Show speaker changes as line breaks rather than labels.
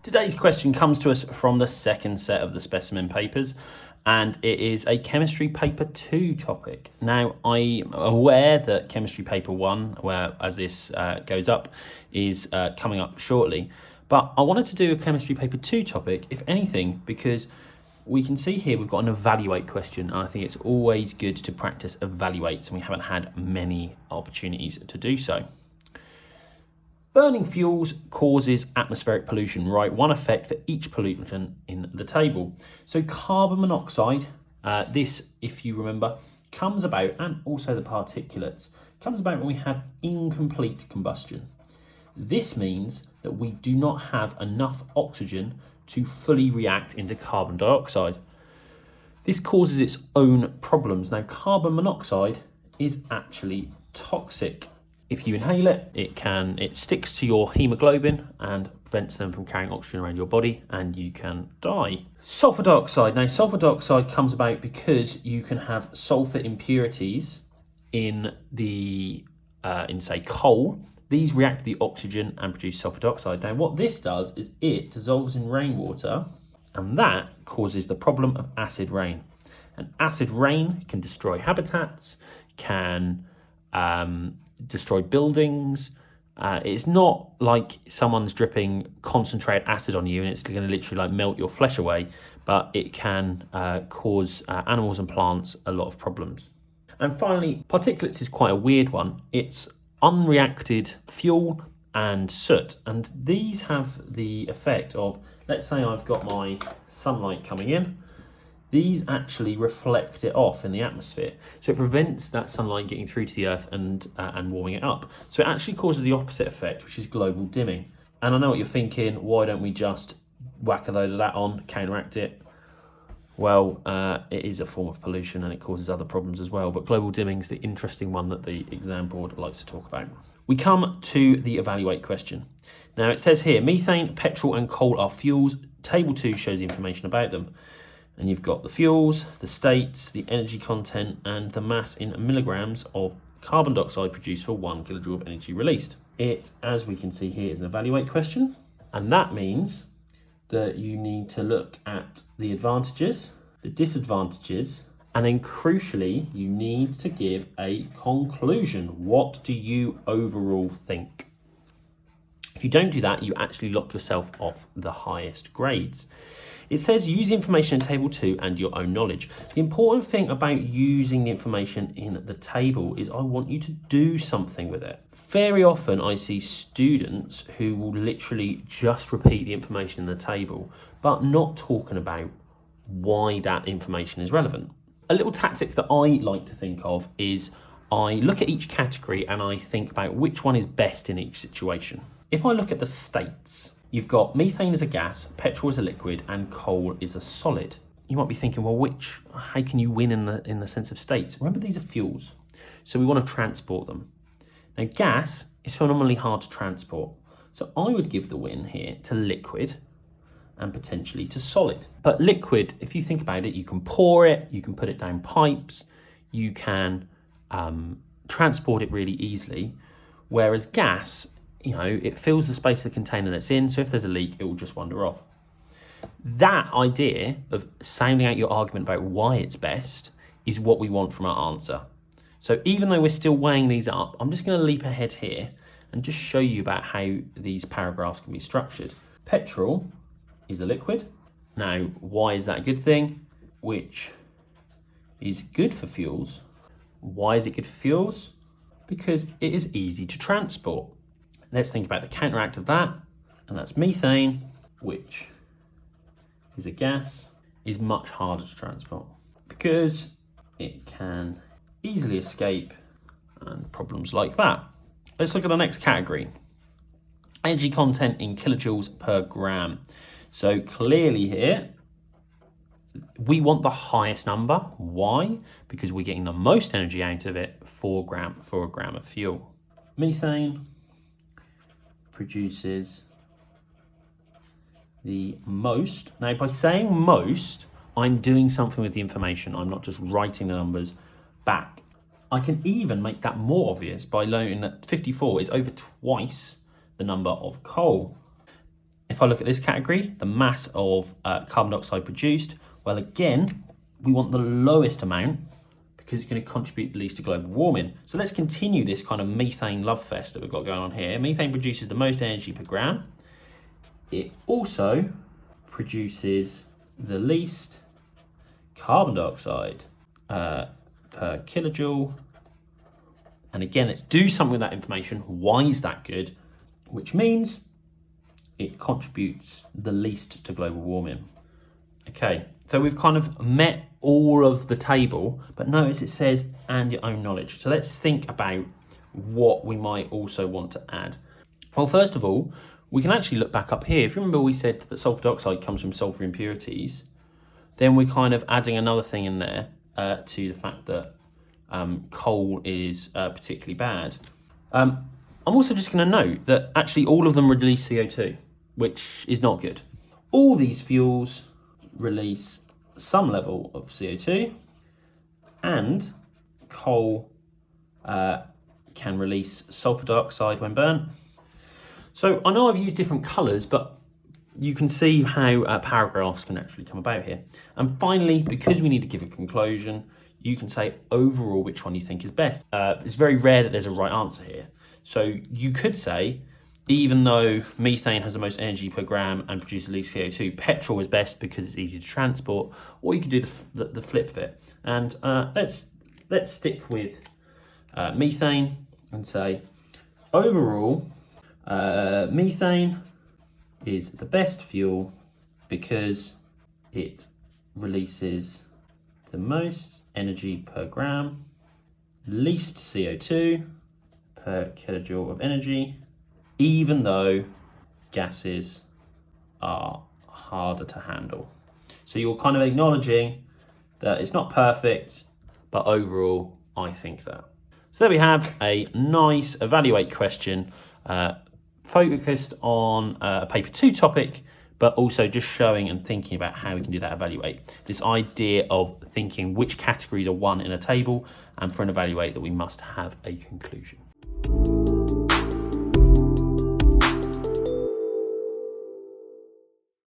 Today's question comes to us from the second set of the specimen papers, and it is a chemistry paper 2 topic. Now, I'm aware that chemistry paper 1, where as this goes up, is coming up shortly, but I wanted to do a chemistry paper 2 topic, if anything, because we can see here we've got an evaluate question, and I think it's always good to practice evaluates, and we haven't had many opportunities to do so. Burning fuels causes atmospheric pollution. Write one effect for each pollutant in the table. So carbon monoxide, this, if you remember, comes about, and also the particulates, comes about when we have incomplete combustion. This means that we do not have enough oxygen to fully react into carbon dioxide. This causes its own problems. Now, carbon monoxide is actually toxic. If you inhale it, it sticks to your hemoglobin and prevents them from carrying oxygen around your body, and you can die. Sulfur dioxide. Now, sulfur dioxide comes about because you can have sulfur impurities in say coal. These react with the oxygen and produce sulfur dioxide. Now, what this does is it dissolves in rainwater, and that causes the problem of acid rain. And acid rain can destroy habitats, can destroy buildings. It's not like someone's dripping concentrated acid on you and it's going to literally like melt your flesh away, but it can cause animals and plants a lot of problems. And finally, particulates is quite a weird one. It's unreacted fuel and soot, and these have the effect of, let's say I've got my sunlight coming in, these actually reflect it off in the atmosphere. So it prevents that sunlight getting through to the earth and warming it up. So it actually causes the opposite effect, which is global dimming. And I know what you're thinking, why don't we just whack a load of that on, counteract it? Well, it is a form of pollution and it causes other problems as well. But global dimming is the interesting one that the exam board likes to talk about. We come to the evaluate question. Now it says here, methane, petrol and coal are fuels. Table 2 shows the information about them. And you've got the fuels, the states, the energy content, and the mass in milligrams of carbon dioxide produced for 1 kilojoule of energy released. It, as we can see here, is an evaluate question. And that means that you need to look at the advantages, the disadvantages, and then crucially, you need to give a conclusion. What do you overall think? If you don't do that, you actually lock yourself off the highest grades. It says use the information in table 2 and your own knowledge. The important thing about using the information in the table is I want you to do something with it. Very often I see students who will literally just repeat the information in the table, but not talking about why that information is relevant. A little tactic that I like to think of is I look at each category and I think about which one is best in each situation. If I look at the states, you've got methane as a gas, petrol as a liquid, and coal is a solid. You might be thinking, well, how can you win in the sense of states? Remember, these are fuels, so we want to transport them. Now, gas is phenomenally hard to transport, so I would give the win here to liquid and potentially to solid. But liquid, if you think about it, you can pour it, you can put it down pipes, you can transport it really easily, whereas gas, it fills the space of the container that's in, so if there's a leak, it will just wander off. That idea of sounding out your argument about why it's best is what we want from our answer. So even though we're still weighing these up, I'm just going to leap ahead here and just show you about how these paragraphs can be structured. Petrol is a liquid. Now, why is that a good thing? Which is good for fuels. Why is it good for fuels? Because it is easy to transport. Let's think about the counteract of that, and that's methane, which is a gas, is much harder to transport because it can easily escape and problems like that. Let's look at the next category. Energy content in kilojoules per gram. So clearly here, we want the highest number. Why? Because we're getting the most energy out of it, 4 grams for a gram of fuel. Methane produces the most. Now, by saying most, I'm doing something with the information. I'm not just writing the numbers back. I can even make that more obvious by noting that 54 is over twice the number of coal. If I look at this category, the mass of carbon dioxide produced, well, again, we want the lowest amount because it's going to contribute the least to global warming. So let's continue this kind of methane love fest that we've got going on here. Methane produces the most energy per gram. It also produces the least carbon dioxide per kilojoule. And again, let's do something with that information. Why is that good? Which means it contributes the least to global warming. Okay, so we've kind of met all of the table, but notice it says, and your own knowledge. So let's think about what we might also want to add. Well, first of all, we can actually look back up here. If you remember, we said that sulfur dioxide comes from sulfur impurities, then we're kind of adding another thing in there to the fact that coal is particularly bad. I'm also just going to note that actually all of them release CO2, which is not good. All these fuels release some level of CO2, and coal can release sulfur dioxide when burnt. So I know I've used different colours, but you can see how paragraphs can actually come about here. And finally, because we need to give a conclusion, you can say overall which one you think is best. It's very rare that there's a right answer here. So you could say, even though methane has the most energy per gram and produces the least CO2, petrol is best because it's easy to transport, or you could do the flip of it. And let's stick with methane and say, overall, methane is the best fuel because it releases the most energy per gram, least CO2 per kilojoule of energy, even though gases are harder to handle. So you're kind of acknowledging that it's not perfect, but overall, I think that. So there we have a nice evaluate question focused on a paper 2 topic, but also just showing and thinking about how we can do that evaluate. This idea of thinking which categories are one in a table, and for an evaluate that we must have a conclusion.